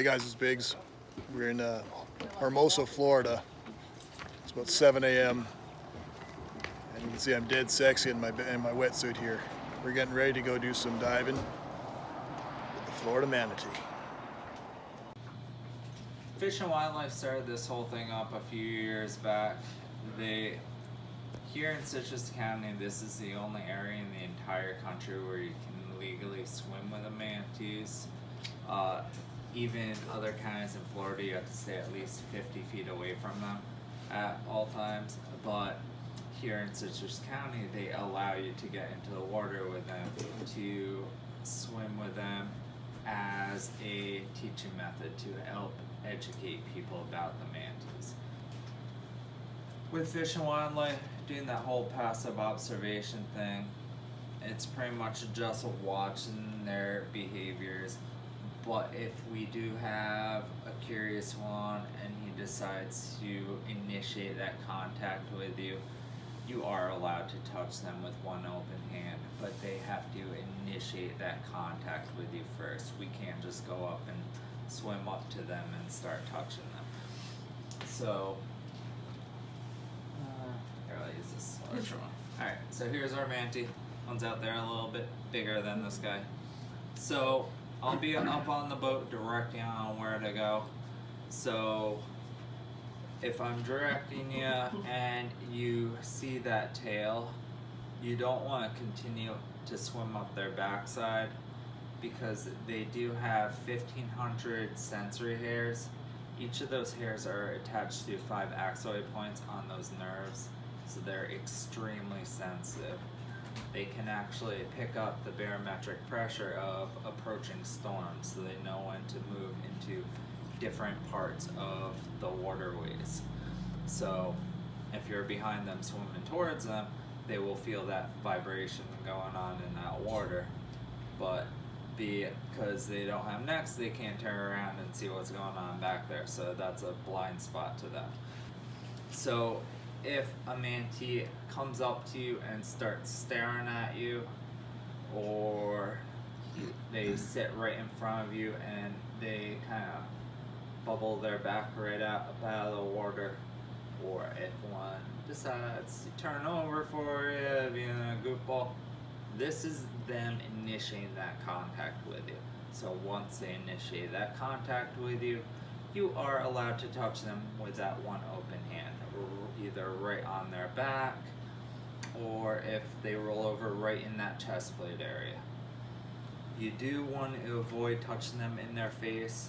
guys, it's Biggs. We're in Homosassa, Florida. It's about 7 a.m. and you can see I'm dead sexy in my wetsuit here. We're getting ready to go do some diving with the Florida Manatee. Fish and Wildlife started this whole thing up a few years back. Here in Citrus County, this is the only area in the entire country where you can legally swim with the manatees. Even other counties in Florida, you have to stay at least 50 feet away from them at all times. But here in Citrus County, they allow you to get into the water with them, to swim with them as a teaching method to help educate people about the manatees. With Fish and Wildlife doing that whole passive observation thing, it's pretty much just watching their behaviors. But if we do have a curious one and he decides to initiate that contact with you, you are allowed to touch them with one open hand, but they have to initiate that contact with you first. We can't just go up and swim up to them and start touching them. So, here, I'll use this larger one. Alright, so here's our manatee. One's out there a little bit bigger than this guy. So, I'll be up on the boat directing on where to go. So, if I'm directing you and you see that tail, you don't want to continue to swim up their backside because they do have 1,500 sensory hairs. Each of those hairs are attached to 5 axoid points on those nerves, so they're extremely sensitive. They can actually pick up the barometric pressure of approaching storms, so they know when to move into different parts of the waterways. So if you're behind them swimming towards them, they will feel that vibration going on in that water. But because they don't have necks, they can't turn around and see what's going on back there, so that's a blind spot to them. So if a manatee comes up to you and starts staring at you, or they sit right in front of you and they kind of bubble their back right up out of the water, or if one decides to turn over for you, being a goofball, this is them initiating that contact with you. So once they initiate that contact with you, you are allowed to touch them with that one open hand, either right on their back, or if they roll over, right in that chest plate area. You do want to avoid touching them in their face.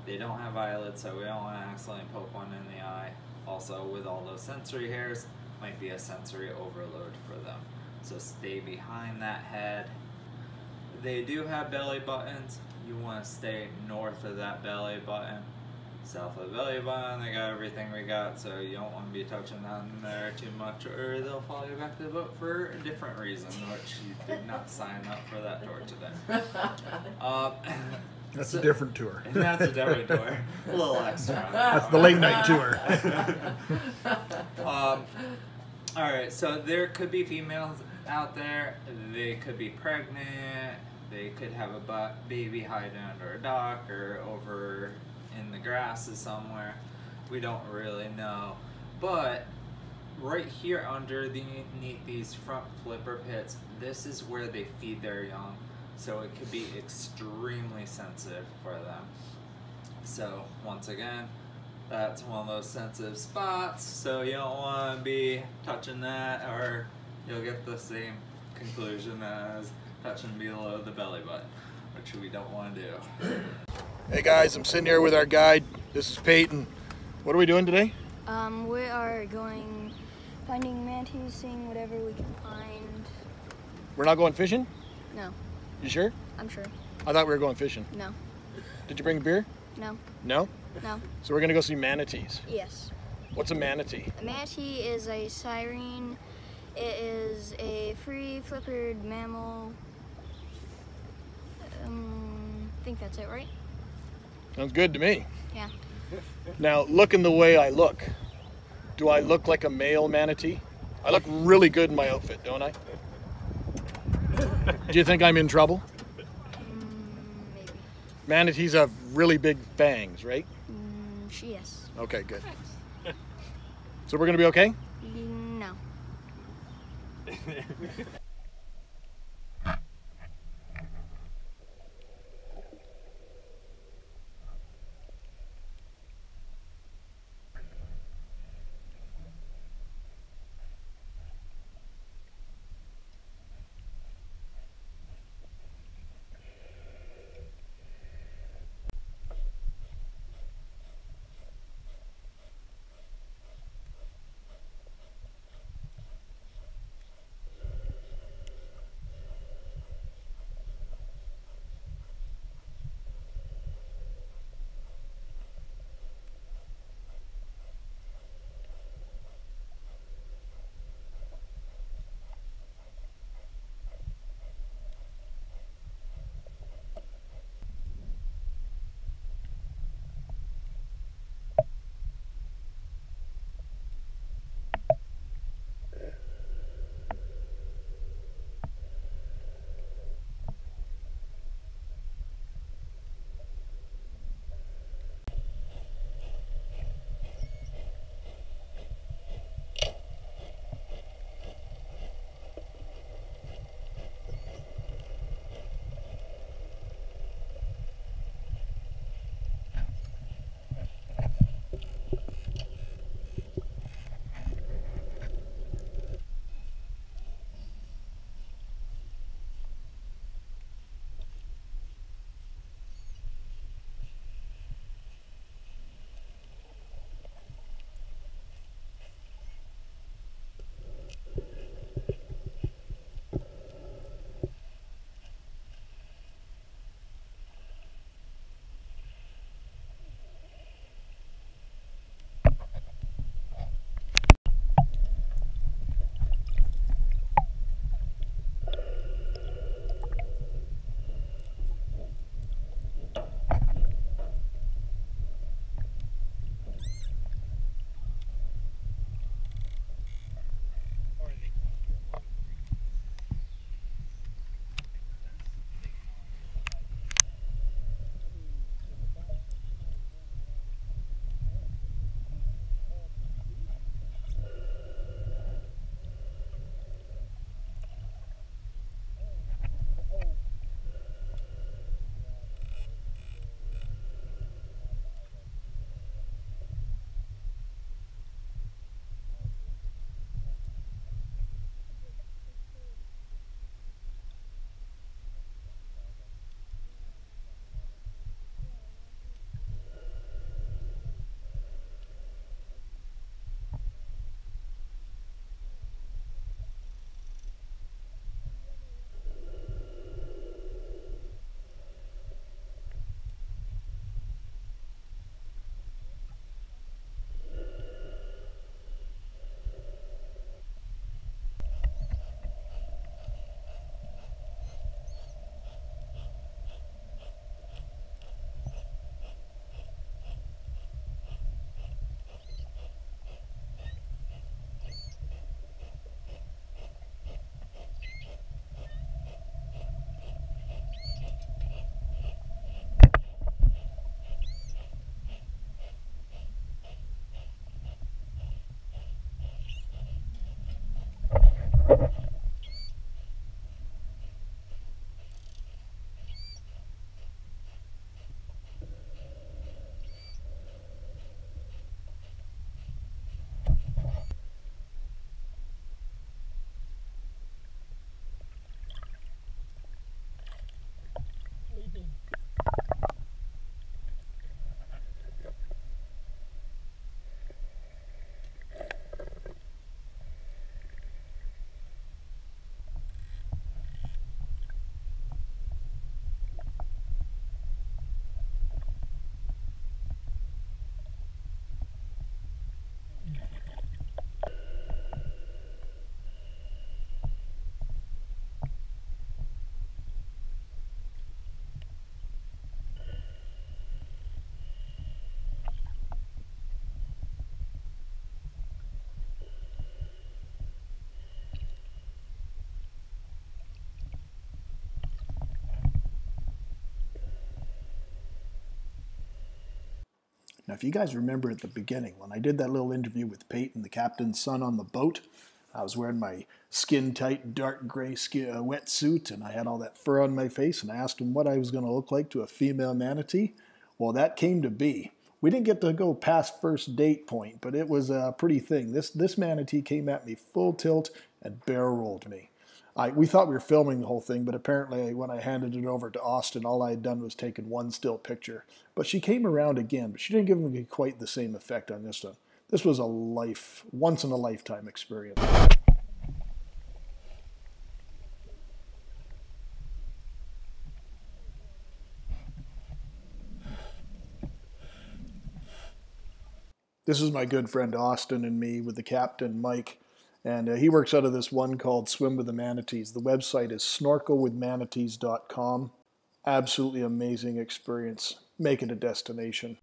They don't have eyelids, so we don't want to accidentally poke one in the eye. Also, with all those sensory hairs, might be a sensory overload for them. So stay behind that head. They do have belly buttons. You want to stay north of that belly button. South of the belly button, they got everything we got, so you don't want to be touching down there too much, or they'll follow you back to the boat for a different reason, which you did not sign up for that tour today. That's a different tour. That's a different tour. A little extra. That's the late night tour. Alright, so there could be females out there. They could be pregnant. They could have a baby hiding under a dock or over in the grasses somewhere. We don't really know. But right here underneath these front flipper pits, this is where they feed their young. So it could be extremely sensitive for them. So once again, that's one of those sensitive spots, so you don't want to be touching that, or you'll get the same conclusion as touching below the belly button, which we don't want to do. Hey guys, I'm sitting here with our guide. This is Peyton. What are we doing today? We are finding manatees, seeing whatever we can find. We're not going fishing? No. You sure? I'm sure. I thought we were going fishing. No. Did you bring beer? No. No? No. So we're gonna go see manatees. Yes. What's a manatee? A manatee is a siren. It is a free flippered mammal. I think that's it, right? Sounds good to me. Yeah. Now, looking the way I look, do I look like a male manatee? I look really good in my outfit, don't I? Do you think I'm in trouble? Maybe. Manatees have really big fangs, right? Yes. Okay, good. So we're gonna be okay? No. Now, if you guys remember at the beginning, when I did that little interview with Peyton, the captain's son on the boat, I was wearing my skin-tight, dark gray wetsuit, and I had all that fur on my face, and I asked him what I was going to look like to a female manatee. Well, that came to be. We didn't get to go past first date point, but it was a pretty thing. This manatee came at me full tilt and barrel rolled me. We thought we were filming the whole thing, but apparently when I handed it over to Austin, all I had done was taken one still picture. But she came around again, but she didn't give me quite the same effect on this one. This was a once-in-a-lifetime experience. This is my good friend Austin and me with the captain, Mike. And he works out of this one called Swim with the Manatees. The website is snorkelwithmanatees.com. Absolutely amazing experience. Make it a destination.